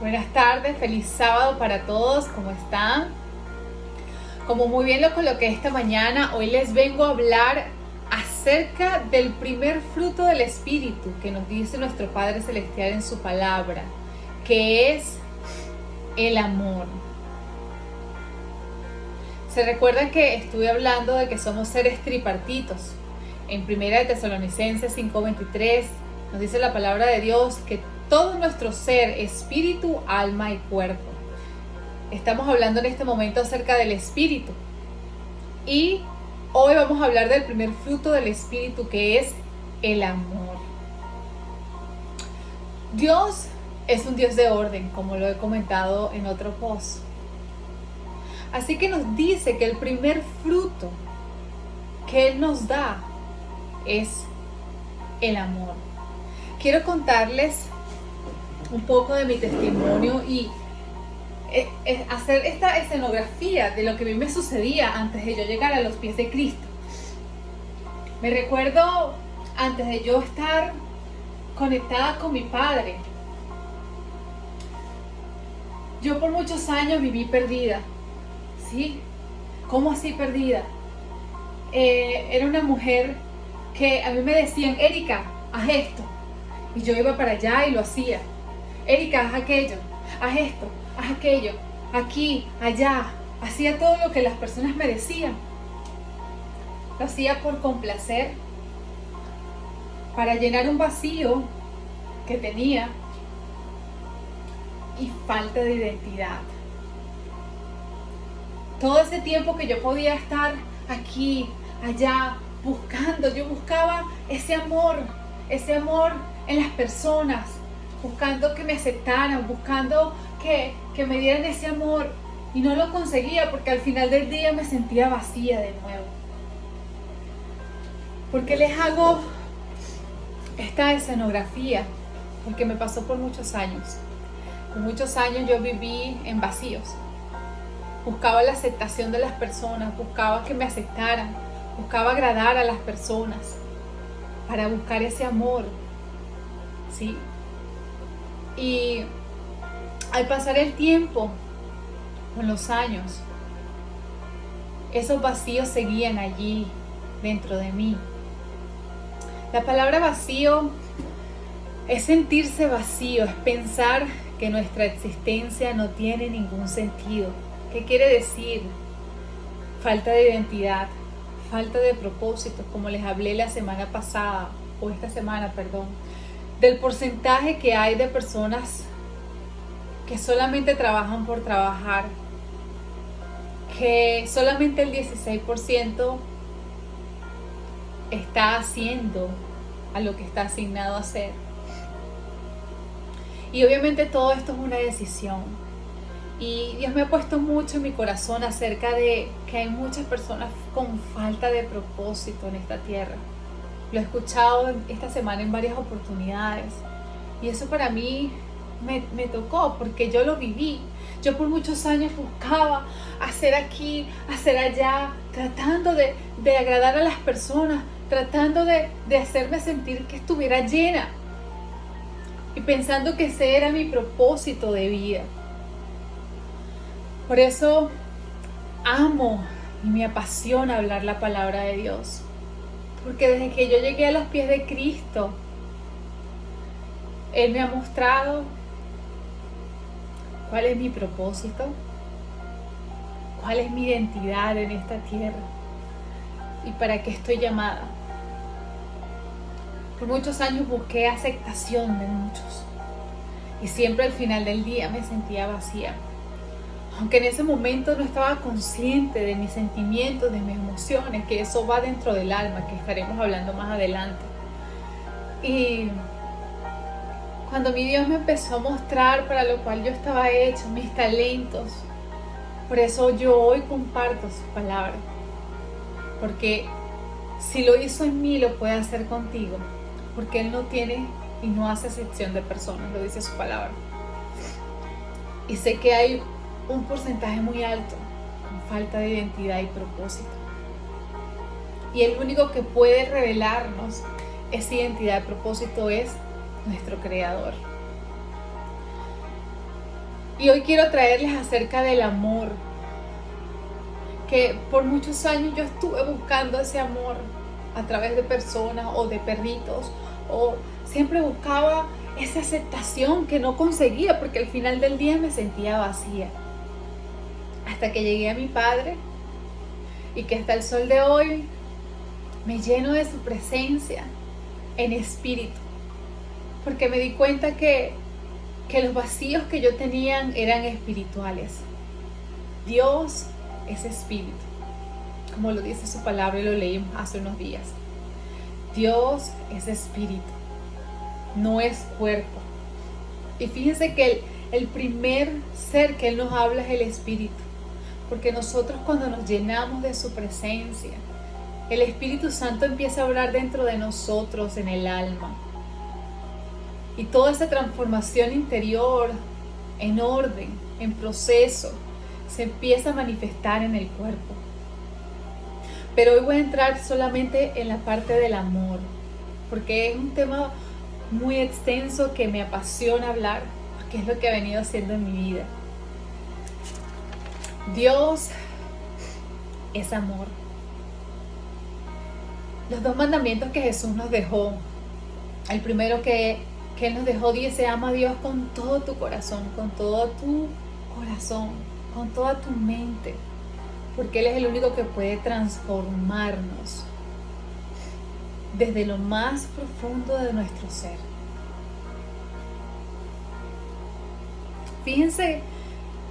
Buenas tardes, feliz sábado para todos, ¿cómo están? Como muy bien lo coloqué esta mañana, hoy les vengo a hablar acerca del primer fruto del Espíritu que nos dice nuestro Padre Celestial en su palabra, que es el amor. Se recuerdan que estuve hablando de que somos seres tripartitos. En 1 de Tesalonicenses 5:23 nos dice la palabra de Dios que todo nuestro ser, espíritu, alma y cuerpo. Estamos hablando en este momento acerca del espíritu. Y hoy vamos a hablar del primer fruto del espíritu, que es el amor. Dios es un Dios de orden, como lo he comentado en otro post. Así que nos dice que el primer fruto que Él nos da es el amor. Quiero contarles un poco de mi testimonio y hacer esta escenografía de lo que a mí me sucedía antes de yo llegar a los pies de Cristo. Me recuerdo antes de yo estar conectada con mi Padre. Yo por muchos años viví perdida. ¿Sí? ¿Cómo así perdida? Era una mujer que a mí me decían, Erika, haz esto. Y yo iba para allá y lo hacía. Erika, haz aquello, haz esto, haz aquello, aquí, allá. Hacía todo lo que las personas me decían. Lo hacía por complacer, para llenar un vacío que tenía y falta de identidad. Todo ese tiempo que yo podía estar aquí, allá, buscando, yo buscaba ese amor en las personas, buscando que me aceptaran, buscando que me dieran ese amor, y no lo conseguía porque al final del día me sentía vacía de nuevo. ¿Por qué les hago esta escenografía? Porque me pasó por muchos años. Por muchos años yo viví en vacíos. Buscaba la aceptación de las personas, buscaba que me aceptaran, buscaba agradar a las personas para buscar ese amor, ¿sí? Y al pasar el tiempo, con los años, esos vacíos seguían allí dentro de mí. La palabra vacío es sentirse vacío, es pensar que nuestra existencia no tiene ningún sentido. ¿Qué quiere decir? Falta de identidad, falta de propósito, como les hablé la semana pasada, o esta semana, perdón, del porcentaje que hay de personas que solamente trabajan por trabajar, que solamente el 16% está haciendo a lo que está asignado a hacer. Y obviamente todo esto es una decisión. Y Dios me ha puesto mucho en mi corazón acerca de que hay muchas personas con falta de propósito en esta tierra. Lo he escuchado esta semana en varias oportunidades. Y eso para mí me tocó porque yo lo viví. Yo por muchos años buscaba hacer aquí, hacer allá, tratando de agradar a las personas, tratando de hacerme sentir que estuviera llena. Y pensando que ese era mi propósito de vida. Por eso amo y me apasiona hablar la palabra de Dios. Porque desde que yo llegué a los pies de Cristo, Él me ha mostrado cuál es mi propósito, cuál es mi identidad en esta tierra y para qué estoy llamada. Por muchos años busqué aceptación de muchos y siempre al final del día me sentía vacía. Aunque en ese momento no estaba consciente de mis sentimientos, de mis emociones, que eso va dentro del alma, que estaremos hablando más adelante. Y cuando mi Dios me empezó a mostrar para lo cual yo estaba hecho, mis talentos, por eso yo hoy comparto sus palabras. Porque si lo hizo en mí, lo puede hacer contigo. Porque Él no tiene y no hace excepción de personas, lo dice su palabra. Y sé que hay un porcentaje muy alto con falta de identidad y propósito. Y el único que puede revelarnos esa identidad y propósito es nuestro Creador. Y hoy quiero traerles acerca del amor, que por muchos años yo estuve buscando ese amor a través de personas o de perritos, o siempre buscaba esa aceptación que no conseguía porque al final del día me sentía vacía. Hasta que llegué a mi padre y que hasta el sol de hoy me lleno de su presencia en espíritu, porque me di cuenta que los vacíos que yo tenía eran espirituales. Dios es espíritu, como lo dice su palabra y lo leímos hace unos días. Dios es espíritu, no es cuerpo. Y fíjense que el primer ser que Él nos habla es el espíritu, porque nosotros cuando nos llenamos de su presencia, el Espíritu Santo empieza a obrar dentro de nosotros, en el alma. Y toda esa transformación interior, en orden, en proceso, se empieza a manifestar en el cuerpo. Pero hoy voy a entrar solamente en la parte del amor, porque es un tema muy extenso que me apasiona hablar, porque es lo que he venido haciendo en mi vida. Dios es amor. Los 2 mandamientos que Jesús nos dejó, el primero que Él nos dejó, dice: ama a Dios con todo tu corazón, con todo tu corazón, con toda tu mente, porque Él es el único que puede transformarnos desde lo más profundo de nuestro ser. Fíjense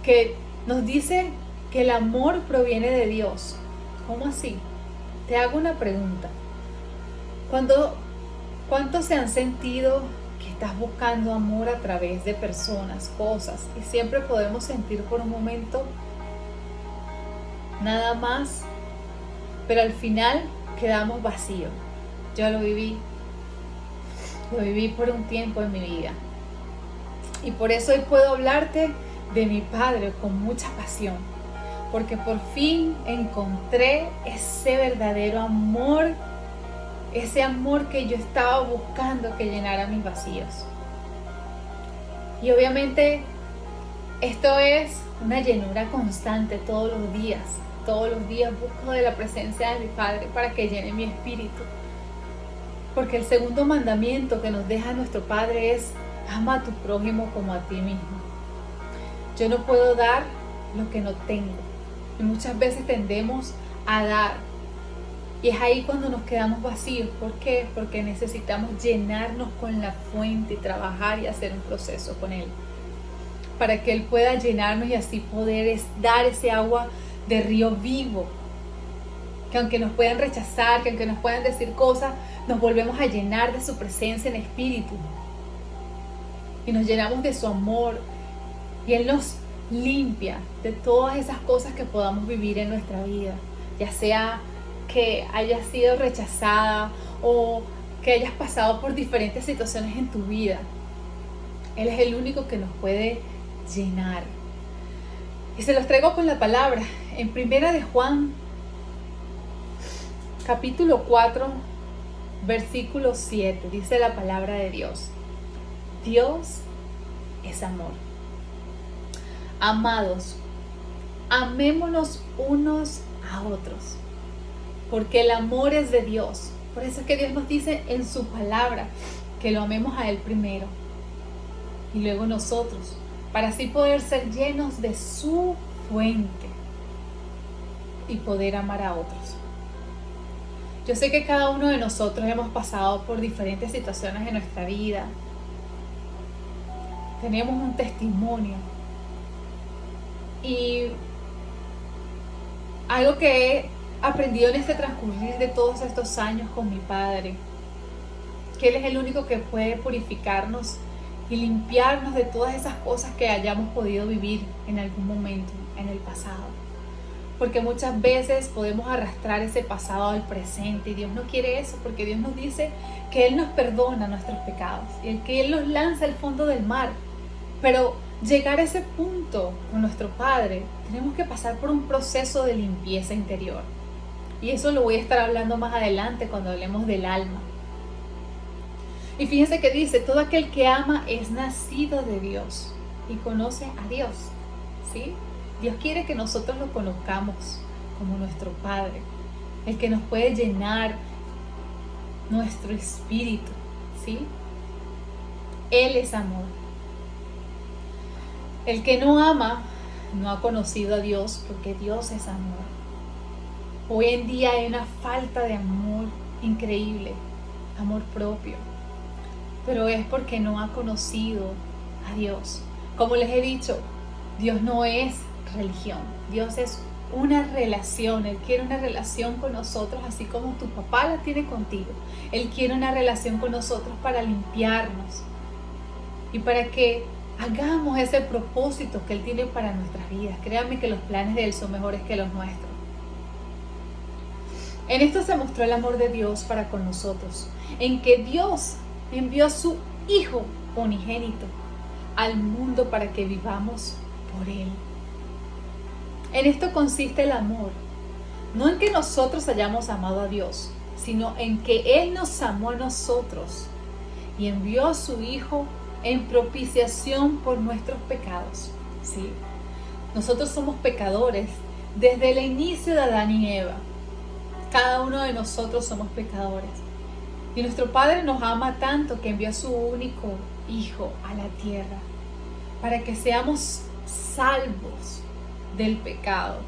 que nos dice que el amor proviene de Dios. ¿Cómo así? Te hago una pregunta. ¿Cuántos se han sentido que estás buscando amor a través de personas, cosas, y siempre podemos sentir por un momento nada más, pero al final quedamos vacíos? Yo lo viví por un tiempo en mi vida, y por eso hoy puedo hablarte de mi Padre con mucha pasión, porque por fin encontré ese verdadero amor, ese amor que yo estaba buscando que llenara mis vacíos. Y obviamente esto es una llenura constante todos los días. Todos los días busco de la presencia de mi Padre para que llene mi espíritu. Porque el segundo mandamiento que nos deja nuestro Padre es: ama a tu prójimo como a ti mismo. Yo no puedo dar lo que no tengo. Y muchas veces tendemos a dar. Y es ahí cuando nos quedamos vacíos. ¿Por qué? Porque necesitamos llenarnos con la fuente y trabajar y hacer un proceso con Él, para que Él pueda llenarnos y así poder dar ese agua de río vivo. Que aunque nos puedan rechazar, que aunque nos puedan decir cosas, nos volvemos a llenar de su presencia en espíritu. Y nos llenamos de su amor. Y Él nos limpia de todas esas cosas que podamos vivir en nuestra vida. Ya sea que hayas sido rechazada o que hayas pasado por diferentes situaciones en tu vida. Él es el único que nos puede llenar. Y se los traigo con la palabra. En Primera de Juan, capítulo 4, versículo 7, dice la palabra de Dios: Dios es amor. Amados, amémonos unos a otros, porque el amor es de Dios. Por eso es que Dios nos dice en su palabra que lo amemos a Él primero y luego nosotros, para así poder ser llenos de su fuente y poder amar a otros. Yo sé que cada uno de nosotros hemos pasado por diferentes situaciones en nuestra vida. Tenemos un testimonio. Y algo que he aprendido en este transcurrir de todos estos años con mi Padre, que Él es el único que puede purificarnos y limpiarnos de todas esas cosas que hayamos podido vivir en algún momento en el pasado. Porque muchas veces podemos arrastrar ese pasado al presente y Dios no quiere eso, porque Dios nos dice que Él nos perdona nuestros pecados y que Él los lanza al fondo del mar. Pero llegar a ese punto con nuestro Padre, tenemos que pasar por un proceso de limpieza interior. Y eso lo voy a estar hablando más adelante cuando hablemos del alma. Y fíjense que dice: todo aquel que ama es nacido de Dios. y conoce a Dios, ¿sí? Dios quiere que nosotros lo conozcamos como nuestro Padre, el que nos puede llenar nuestro espíritu, ¿sí? Él es amor. El que no ama no ha conocido a Dios, porque Dios es amor. Hoy en día hay una falta de amor increíble, amor propio, pero es porque no ha conocido a Dios. Como les he dicho, Dios no es religión, Dios es una relación. Él quiere una relación con nosotros, así como tu papá la tiene contigo. Él quiere una relación con nosotros para limpiarnos y para que hagamos ese propósito que Él tiene para nuestras vidas. Créanme que los planes de Él son mejores que los nuestros. En esto se mostró el amor de Dios para con nosotros, en que Dios envió a su Hijo unigénito al mundo para que vivamos por Él. En esto consiste el amor, no en que nosotros hayamos amado a Dios, sino en que Él nos amó a nosotros y envió a su Hijo en propiciación por nuestros pecados. ¿Sí? Nosotros somos pecadores desde el inicio de Adán y Eva. Cada uno de nosotros somos pecadores. Y nuestro Padre nos ama tanto que envió a su único Hijo a la tierra para que seamos salvos del pecado.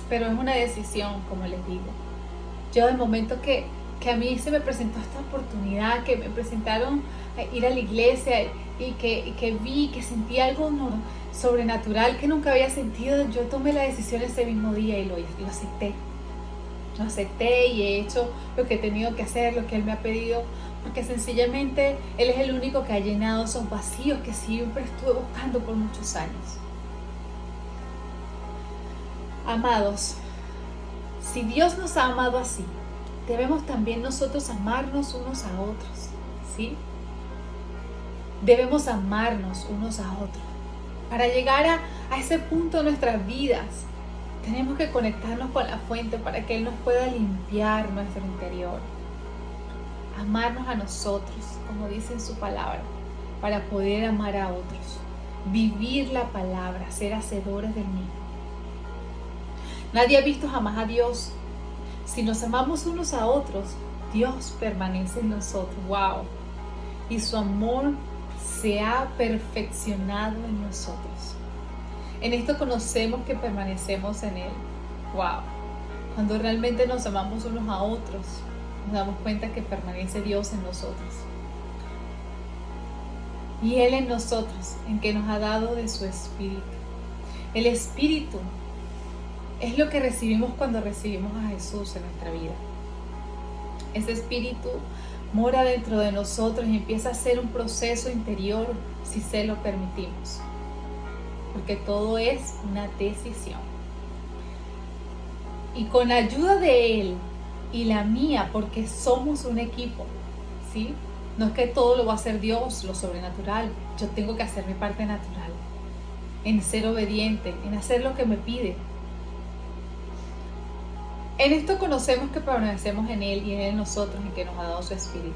Pero es una decisión, como les digo. Yo, del momento que a mí se me presentó esta oportunidad, que me presentaron a ir a la iglesia y que vi, que sentí algo sobrenatural que nunca había sentido, yo tomé la decisión ese mismo día y lo acepté. Lo acepté y he hecho lo que he tenido que hacer, lo que Él me ha pedido, porque sencillamente Él es el único que ha llenado esos vacíos que siempre estuve buscando por muchos años. Amados, si Dios nos ha amado así, debemos también nosotros amarnos unos a otros, ¿sí? Debemos amarnos unos a otros. Para llegar a ese punto de nuestras vidas, tenemos que conectarnos con la fuente para que Él nos pueda limpiar nuestro interior. Amarnos a nosotros, como dice en su palabra, para poder amar a otros. Vivir la palabra, ser hacedores del mismo. Nadie ha visto jamás a Dios. Si nos amamos unos a otros, Dios permanece en nosotros. ¡Wow! Y su amor se ha perfeccionado en nosotros. En esto conocemos que permanecemos en Él. ¡Wow! Cuando realmente nos amamos unos a otros, nos damos cuenta que permanece Dios en nosotros. Y Él en nosotros, en que nos ha dado de su Espíritu. El Espíritu es lo que recibimos cuando recibimos a Jesús en nuestra vida. Ese Espíritu mora dentro de nosotros y empieza a ser un proceso interior si se lo permitimos. Porque todo es una decisión. Y con ayuda de Él y la mía, porque somos un equipo, ¿sí? No es que todo lo va a hacer Dios, lo sobrenatural. Yo tengo que hacer mi parte natural, en ser obediente, en hacer lo que me pide. En esto conocemos que permanecemos en Él y en Él en nosotros, y que nos ha dado su Espíritu.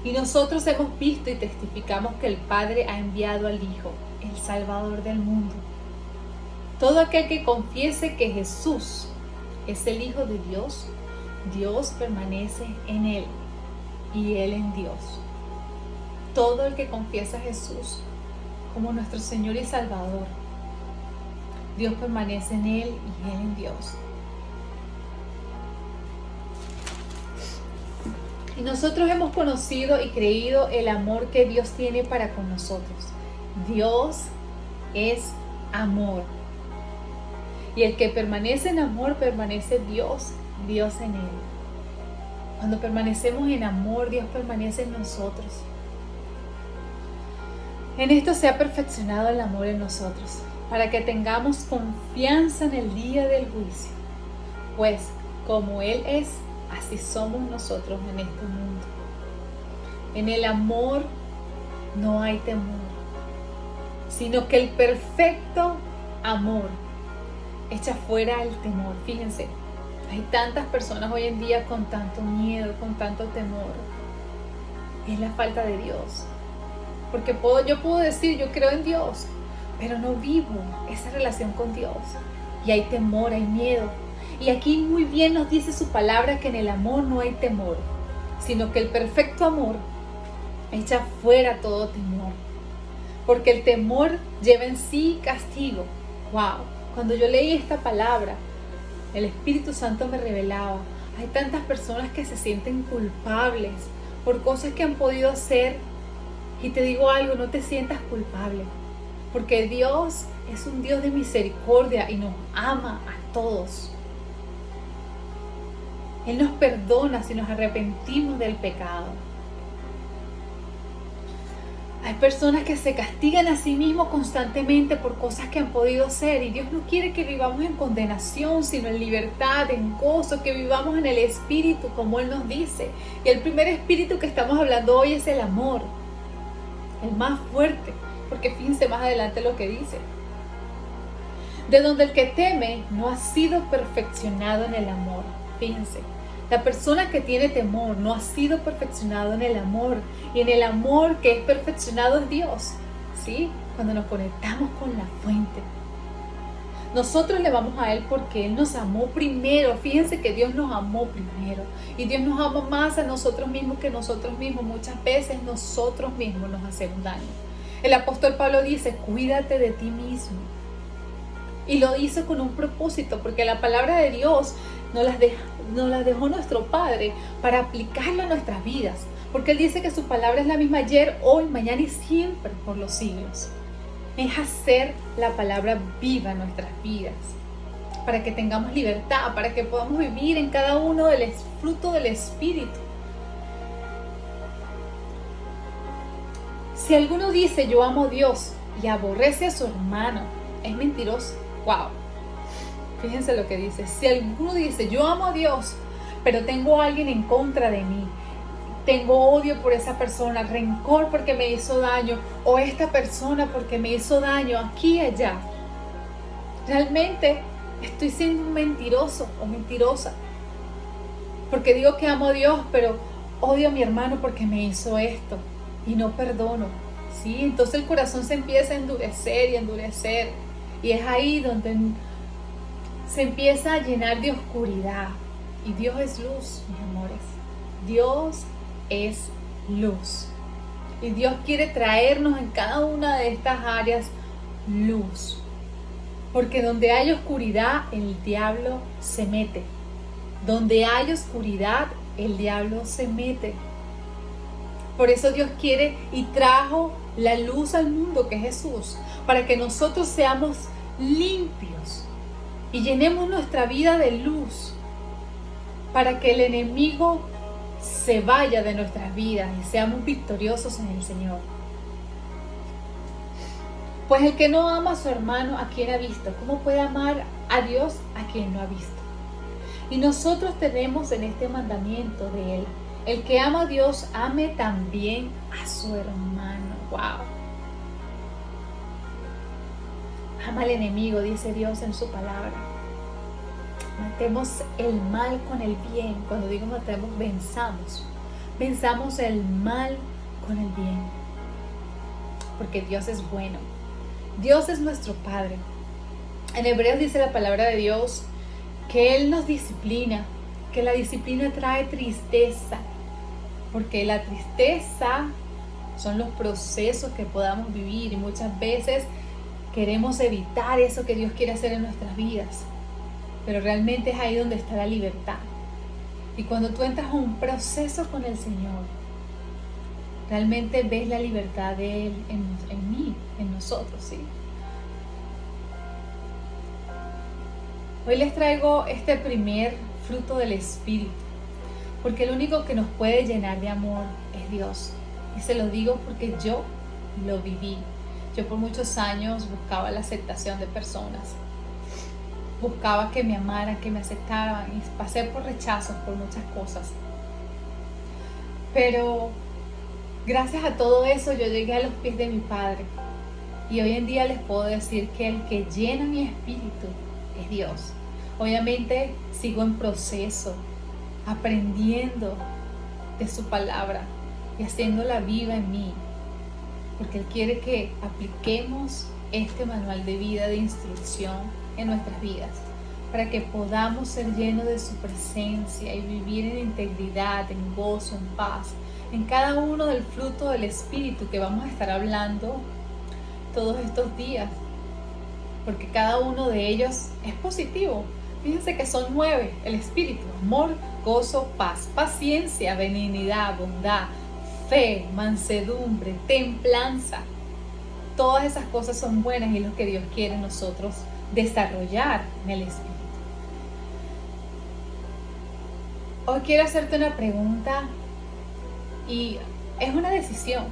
Y nosotros hemos visto y testificamos que el Padre ha enviado al Hijo, el Salvador del mundo. Todo aquel que confiese que Jesús es el Hijo de Dios, Dios permanece en Él y Él en Dios. Todo el que confiesa a Jesús como nuestro Señor y Salvador, Dios permanece en Él y Él en Dios. Y nosotros hemos conocido y creído el amor que Dios tiene para con nosotros. Dios es amor. Y el que permanece en amor, permanece Dios en Él. Cuando permanecemos en amor, Dios permanece en nosotros. En esto se ha perfeccionado el amor en nosotros, para que tengamos confianza en el día del juicio. Pues como Él es, así somos nosotros en este mundo. En el amor no hay temor, sino que el perfecto amor echa fuera el temor. Fíjense, hay tantas personas hoy en día con tanto miedo, con tanto temor. Es la falta de Dios. Porque yo puedo decir, yo creo en Dios, pero no vivo esa relación con Dios. Y hay temor, hay miedo. Y aquí muy bien nos dice su palabra que en el amor no hay temor, sino que el perfecto amor echa fuera todo temor. Porque el temor lleva en sí castigo. ¡Wow! Cuando yo leí esta palabra, el Espíritu Santo me revelaba, hay tantas personas que se sienten culpables por cosas que han podido hacer. Y te digo algo, no te sientas culpable, porque Dios es un Dios de misericordia y nos ama a todos. Él nos perdona si nos arrepentimos del pecado. Hay personas que se castigan a sí mismos constantemente por cosas que han podido hacer, y Dios no quiere que vivamos en condenación, sino en libertad, en gozo, que vivamos en el Espíritu como Él nos dice. Y el primer espíritu que estamos hablando hoy es el amor, el más fuerte, porque fíjense más adelante lo que dice. De donde el que teme no ha sido perfeccionado en el amor. Fíjense. La persona que tiene temor no ha sido perfeccionado en el amor, y en el amor que es perfeccionado es Dios, ¿sí? Cuando nos conectamos con la fuente. Nosotros le vamos a Él porque Él nos amó primero. Fíjense que Dios nos amó primero, y Dios nos ama más a nosotros mismos que nosotros mismos. Muchas veces nosotros mismos nos hacemos daño. El apóstol Pablo dice, cuídate de ti mismo. Y lo hizo con un propósito, porque la palabra de Dios nos las dejó nuestro Padre para aplicarlo a nuestras vidas. Porque Él dice que su palabra es la misma ayer, hoy, mañana y siempre por los siglos. Es hacer la palabra viva en nuestras vidas, para que tengamos libertad, para que podamos vivir en cada uno del fruto del Espíritu. Si alguno dice yo amo a Dios y aborrece a su hermano, es mentiroso. Wow. Fíjense lo que dice. Si alguno dice yo amo a Dios, pero tengo a alguien en contra de mí, tengo odio por esa persona, rencor porque me hizo daño, o esta persona porque me hizo daño aquí y allá, realmente estoy siendo un mentiroso o mentirosa, porque digo que amo a Dios, pero odio a mi hermano porque me hizo esto y no perdono, ¿sí? Entonces el corazón se empieza a endurecer y endurecer, y es ahí donde se empieza a llenar de oscuridad. Y Dios es luz, mis amores. Dios es luz. Y Dios quiere traernos en cada una de estas áreas luz. Porque donde hay oscuridad, el diablo se mete. Donde hay oscuridad, el diablo se mete. Por eso Dios quiere y trajo la luz al mundo, que es Jesús, para que nosotros seamos limpios y llenemos nuestra vida de luz, para que el enemigo se vaya de nuestras vidas y seamos victoriosos en el Señor. Pues el que no ama a su hermano, ¿a quien ha visto? ¿Cómo puede amar a Dios a quien no ha visto? Y nosotros tenemos en este mandamiento de Él, el que ama a Dios, ame también a su hermano. ¡Wow! Ama al enemigo, dice Dios en su palabra. Matemos el mal con el bien. Cuando digo matemos, venzamos el mal con el bien, porque Dios es bueno. Dios es nuestro Padre. En Hebreos dice la palabra de Dios que Él nos disciplina, que la disciplina trae tristeza, porque la tristeza son los procesos que podamos vivir, y muchas veces queremos evitar eso que Dios quiere hacer en nuestras vidas, pero realmente es ahí donde está la libertad. Y cuando tú entras a un proceso con el Señor, realmente ves la libertad de Él en mí, en nosotros, ¿sí? Hoy les traigo este primer fruto del Espíritu, porque el único que nos puede llenar de amor es Dios. Y se lo digo porque yo lo viví. Yo por muchos años buscaba la aceptación de personas. Buscaba que me amaran, que me aceptaran, y pasé por rechazos, por muchas cosas. Pero gracias a todo eso yo llegué a los pies de mi Padre. Y hoy en día les puedo decir que el que llena mi espíritu es Dios. Obviamente sigo en proceso, aprendiendo de su palabra y haciéndola viva en mí. porque Él quiere que apliquemos este manual de vida, de instrucción en nuestras vidas, para que podamos ser llenos de su presencia y vivir en integridad, en gozo, en paz, en cada uno del fruto del Espíritu que vamos a estar hablando todos estos días, porque cada uno de ellos es positivo. Fíjense que son 9, el Espíritu: amor, gozo, paz, paciencia, benignidad, bondad, fe, mansedumbre, templanza. Todas esas cosas son buenas y es lo que Dios quiere en nosotros desarrollar en el Espíritu. Hoy quiero hacerte una pregunta y es una decisión,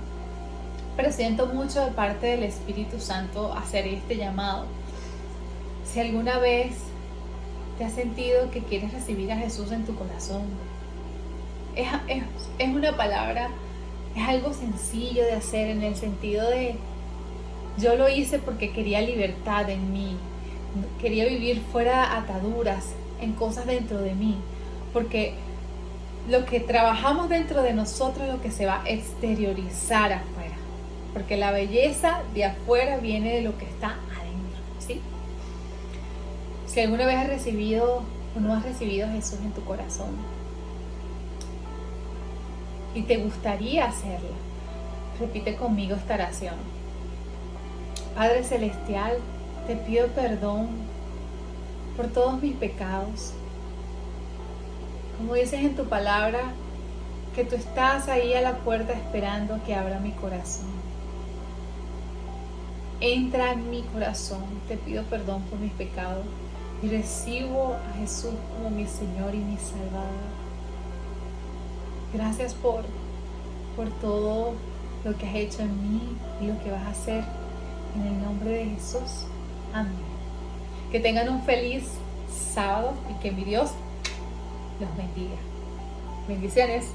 pero siento mucho de parte del Espíritu Santo hacer este llamado. Si alguna vez te has sentido que quieres recibir a Jesús en tu corazón, es una palabra, es algo sencillo de hacer, en el sentido de: yo lo hice porque quería libertad en mí, quería vivir fuera de ataduras, en cosas dentro de mí, porque lo que trabajamos dentro de nosotros es lo que se va a exteriorizar afuera, porque la belleza de afuera viene de lo que está adentro, ¿sí? Si alguna vez has recibido o no has recibido a Jesús en tu corazón y te gustaría hacerlo, repite conmigo esta oración. Padre Celestial, te pido perdón por todos mis pecados. Como dices en tu palabra, que tú estás ahí a la puerta esperando que abra mi corazón. Entra en mi corazón, te pido perdón por mis pecados y recibo a Jesús como mi Señor y mi Salvador. Gracias por todo lo que has hecho en mí y lo que vas a hacer, en el nombre de Jesús. Amén. Que tengan un feliz sábado y que mi Dios los bendiga. Bendiciones.